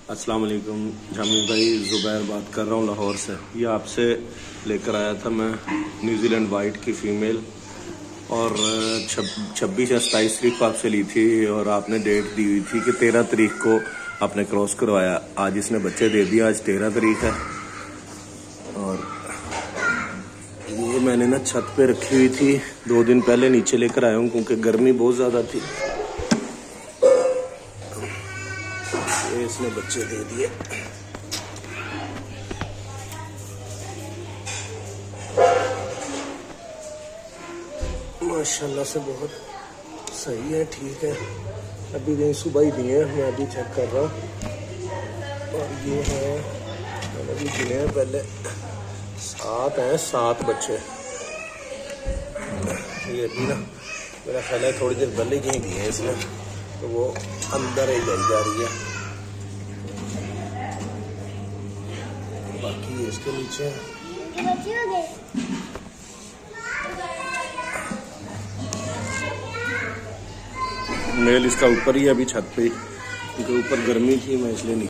अस्सलाम वालेकुम जामिर भाई, ज़ुबैर बात कर रहा हूँ लाहौर से। ये आपसे लेकर आया था मैं न्यूजीलैंड वाइट की फ़ीमेल, और 26 या 27 तारीख को आपसे ली थी, और आपने डेट दी हुई थी कि 13 तारीख को आपने क्रॉस करवाया। आज इसने बच्चे दे दिया, आज 13 तारीख है। और ये मैंने ना छत पे रखी हुई थी, 2 दिन पहले नीचे लेकर आया हूँ क्योंकि गर्मी बहुत ज़्यादा थी। ये इसने बच्चे दे दिए। माशाल्लाह से बहुत सही है, ठीक है। अभी दिन सुबह ही दिए, मैं अभी चेक कर रहा हूँ। और ये है, मैंने अभी दिए हैं पहले 7 हैं, 7 बच्चे। ये भी ना मेरा ख्याल है थोड़ी देर पहले ही दिए इसने, तो वो अंदर ही गई जा रही है। बाकी इसके नीचे मेल इसका ऊपर ही है अभी छत पे, क्योंकि ऊपर गर्मी थी, मैं इसलिए